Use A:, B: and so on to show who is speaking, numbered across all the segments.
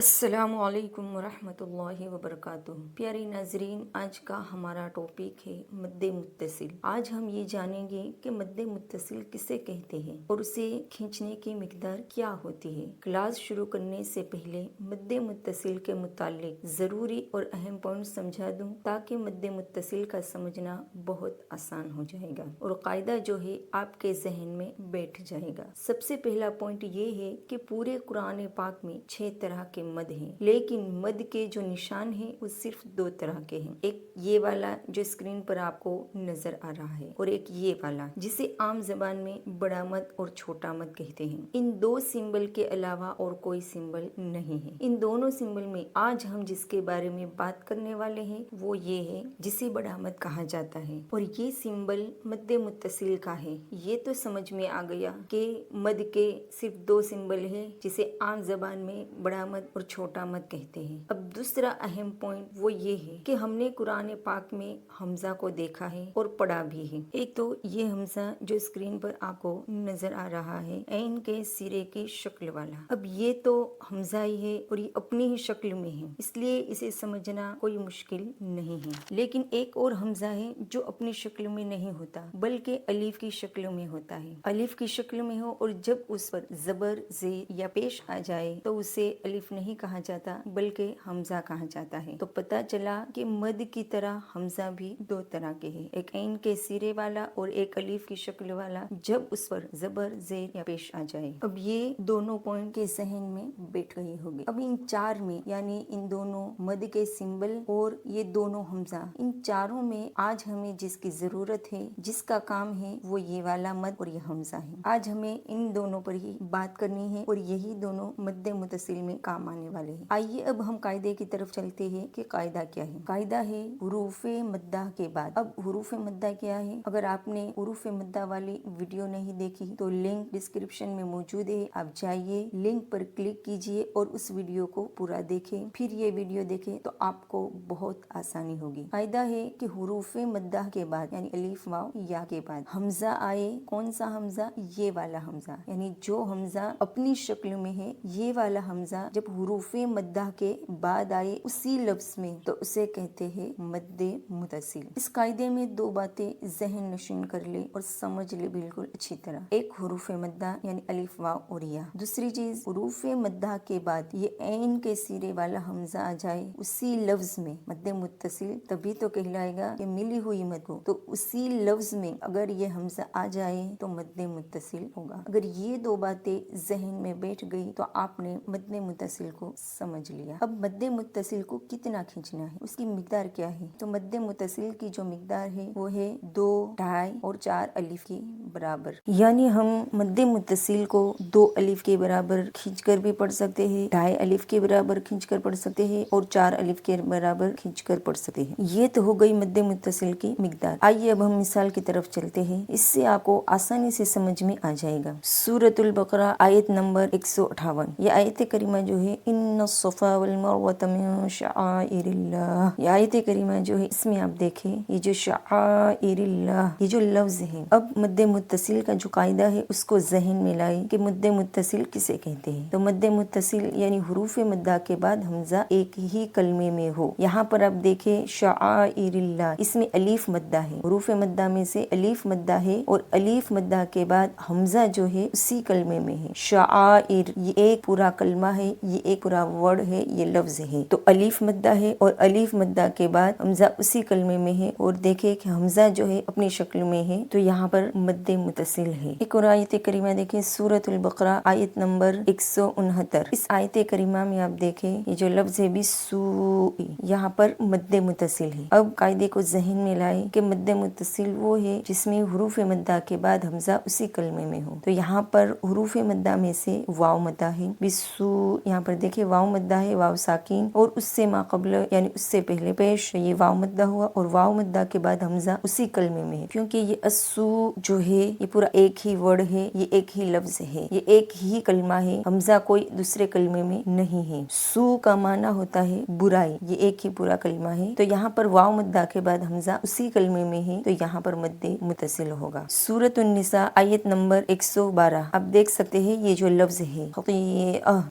A: अस्सलामु अलैकुम वरहमतुल्लाहि वबरकातुह। प्यारे नाजरीन, आज का हमारा टॉपिक है मद्दे मुत्तसिल। आज हम ये जानेंगे कि मद्दे मुत्तसिल किसे कहते हैं और उसे खींचने की मिकदार क्या होती है। क्लास शुरू करने से पहले मद्दे मुत्तसिल के मुतालिक ज़रूरी और अहम पॉइंट समझा दूं ताकि मद्दे मुत्तसिल का समझना बहुत आसान हो जाएगा और कायदा जो है आपके जहन में बैठ जाएगा। सबसे पहला पॉइंट ये है कि पूरे कुरान पाक में 6 तरह के मद हैं, लेकिन मद के जो निशान हैं वो सिर्फ 2 तरह के हैं। एक ये वाला जो स्क्रीन पर आपको नजर आ रहा है और एक ये वाला जिसे आम जबान में बड़ा मद और छोटा मद कहते हैं। इन 2 सिंबल के अलावा और कोई सिंबल नहीं है। इन दोनों सिंबल में आज हम जिसके बारे में बात करने वाले हैं वो ये है जिसे बड़ा मद कहा जाता है और ये सिंबल मद्दे मुत्तसिल का है। ये तो समझ में आ गया कि मद के सिर्फ 2 सिंबल है जिसे आम जबान में बड़ा मद और छोटा मद कहते हैं। अब दूसरा अहम पॉइंट वो ये है कि हमने कुरान पाक में हमजा को देखा है और पढ़ा भी है। एक तो ये हमजा जो स्क्रीन पर आपको नजर आ रहा है ऐन के सिरे की शक्ल वाला। अब ये तो हमजा ही है और ये अपनी ही शक्ल में है, इसलिए इसे समझना कोई मुश्किल नहीं है। लेकिन एक और हमजा है जो अपनी शक्ल में नहीं होता बल्कि अलीफ की शक्ल में होता है। अलीफ की शक्ल में हो और जब उस पर जबर ज़ेर या पेश आ जाए तो उसे अलीफ नहीं कहा जाता बल्कि हमजा कहा जाता है। तो पता चला कि मद की तरह हमजा भी 2 तरह के हैं, एक ऐन के सिरे वाला और एक अलीफ की शक्ल वाला जब उस पर जबर ज़ेर या पेश आ जाए। अब ये दोनों पॉइंट के जहन में बैठ गए होंगे। अब इन 4 में यानी इन दोनों मद के सिंबल और ये दोनों हमजा, इन चारों में आज हमें जिसकी जरूरत है, जिसका काम है वो ये वाला मद और ये हमजा है। आज हमें इन दोनों पर ही बात करनी है और यही दोनों मद्दे मुत्तसिल में काम आने वाले हैं। आइए अब हम कायदे की तरफ चलते हैं कि कायदा क्या है। कायदा है हुरूफे मद्दा के बाद। अब हुरूफे मद्दा क्या है? अगर आपने हुरूफे मद्दा वाली वीडियो नहीं देखी तो लिंक डिस्क्रिप्शन में मौजूद है, आप जाइए लिंक पर क्लिक कीजिए और उस वीडियो को पूरा देखें, फिर ये वीडियो देखें तो आपको बहुत आसानी होगी। कायदा है कि हुरूफे मद्दा के बाद यानी अलीफ वाव या के बाद हमजा आए। कौन सा हमजा? ये वाला हमजा, यानी जो हमजा अपनी शक्ल में है ये वाला हमजा जब हुरूफे मद्दा के बाद आए उसी लफ्ज में तो उसे कहते हैं मद्दे मुत्तसिल। इस कायदे में 2 बातें जहन नशीन कर ले और समझ ले बिल्कुल अच्छी तरह। एक हुरूफे मद्दा यानी अलिफ वाव और या। दूसरी चीज हुरूफे मद्दा के बाद ये ऐन के सिरे वाला हमजा आ जाए उसी लफ्ज में मद्दे मुत्तसिल, तभी तो कहलाएगा कि मिली हुई मद को। तो उसी लफ्ज में अगर ये हमजा आ जाए तो मद्दे मुत्तसिल होगा। अगर ये 2 बातें जहन में बैठ गई तो आपने मद्दे मुत्तसिल को समझ लिया। अब मद्दे मुत्तसिल को कितना खींचना है, उसकी मिकदार क्या है? तो मद्दे मुत्तसिल की जो मिकदार है वो है 2, 2.5 और 4 अलिफ के बराबर। यानी हम मद्दे मुत्तसिल को 2 अलिफ के बराबर खींचकर भी पढ़ सकते हैं, 2.5 अलिफ के बराबर खींचकर पढ़ सकते हैं और 4 अलिफ के बराबर खींचकर पढ़ सकते हैं। ये तो हो गई मद्दे मुत्तसिल की मिकदार। आइए अब हम मिसाल की तरफ चलते हैं, इससे आपको आसानी से समझ में आ जाएगा। सूरतुल बकरा आयत नंबर 158। ये आयत करीमा जो है इन्ना सफ़ा वल मरवत मिन शआइरिल्लाह, ये आयत करीमा जो है इसमें आप देखें ये जो शआइरिल्लाह ये जो लफ्ज है। अब मद्दे मुत्तसिल का जो कायदा है उसको जहन में लाए कि मद्दे मुत्तसिल किसे कहते हैं। तो मद्दे मुत्तसिल यानी हुरूफे मद्दा के बाद हमजा एक ही कलमे में हो। यहाँ पर आप देखें शआइरिल्लाह, इसमें अलीफ मद्दा है, हुरूफे मद्दा में से अलीफ मद्दा है और अलीफ मद्दा के बाद हमजा जो है उसी कलमे में है। शआइर ये एक पूरा कलमा है, ये एक पूरा वर्ड है, ये लफ्ज है। तो अलीफ मद्दा है और अलीफ मद्दा के बाद हमजा उसी कलमे में है और देखे कि हमजा जो है अपनी शक्ल में है तो यहाँ पर मद्दे मुत्तसिल है। एक और आयत करीमा देखें सूरतुल बकरा आयत नंबर 169। इस आयत करीमा में आप देखें ये जो लफ्ज है बिस्सूई, यहाँ पर मद्दे मुत्तसिल है। अब कायदे को जहन में लाए कि मद्दे मुत्तसिल वो है जिसमें हुरूफे मद्दा के बाद हमजा उसी कलमे में हो। तो यहाँ पर हुरूफे मद्दा में से वाव मद्दा है बिस्सू, यहाँ पर देखिए वाव मद्दा है, वाव साकिन और उससे माक़ब्ल यानी उससे पहले पेश ये वाव मद्दा हुआ और वाव मद्दा के बाद हमजा उसी कलमे में है, क्योंकि ये अस्सू जो है ये पूरा एक ही वर्ड है, ये एक ही लफ्ज है, ये एक ही कलमा है, हमजा कोई दूसरे कलमे में नहीं है। सू का माना होता है बुराई, ये एक ही पूरा कलमा है। तो यहाँ पर वाव मद्दा के बाद हमजा उसी कलमे में है तो यहाँ पर मद्दे मुत्तसिल होगा। सूरतुन निसा आयत नंबर 112 आप देख सकते हैं ये जो लफ्ज है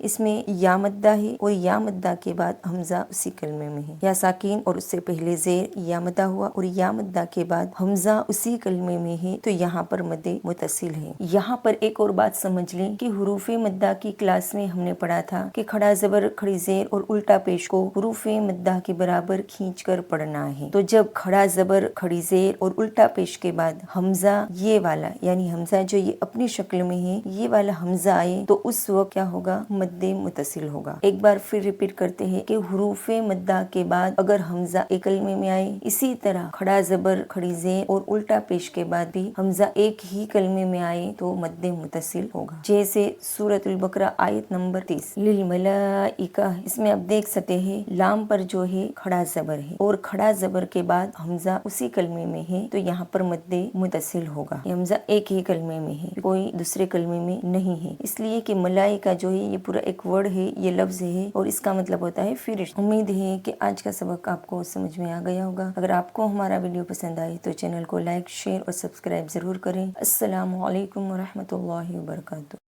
A: इसमें या मद्दा है और या मद्दा के बाद हमजा उसी कलमे में है। या साकिन और उससे पहले जेर या मद्दा हुआ और या मद्दा के बाद हमजा उसी कलमे में है, तो यहाँ पर मद्दे मुतसिल है। यहाँ पर एक और बात समझ लें कि हुरूफे मद्दा की क्लास में हमने पढ़ा था कि खड़ा जबर, खड़ी जेर और उल्टा पेश को हुरूफे मद्दा के बराबर खींच कर पढ़ना है। तो जब खड़ा जबर, खड़ी जेर और उल्टा पेश के बाद हमजा ये वाला, यानी हमजा जो ये अपनी शक्ल में है, ये वाला हमजा आए तो उस वक्त क्या होगा, मद्दे मुतसिल होगा। एक बार फिर रिपीट करते हैं कि हुरूफे मद्दा के बाद अगर हमजा एक कलमे में आए, इसी तरह खड़ा जबर, खड़ी जेर और उल्टा पेश के बाद भी हमजा एक ही कलमे में आए तो मद्दे मुतसिल होगा। जैसे सूरतुल बकरा आयत नंबर 30 लिल मलाइका, इसमें आप देख सकते हैं लाम पर जो है खड़ा जबर है और खड़ा जबर के बाद हमजा उसी कलमे में है, तो यहाँ पर मद्दे मुतसिल होगा। ये हमजा एक ही कलमे में है, कोई दूसरे कलमे में नहीं है, इसलिए कि मलाइका जो है ये पूरा एक वर्ड है, ये लफ्ज है और इसका मतलब होता है फरिश्ता। उम्मीद है कि आज का सबक आपको समझ में आ गया होगा। अगर आपको हमारा वीडियो पसंद आए तो चैनल को लाइक, शेयर और सब्सक्राइब जरूर करें। अस्सलामु अलैकुम व रहमतुल्लाहि व बरकातुहू।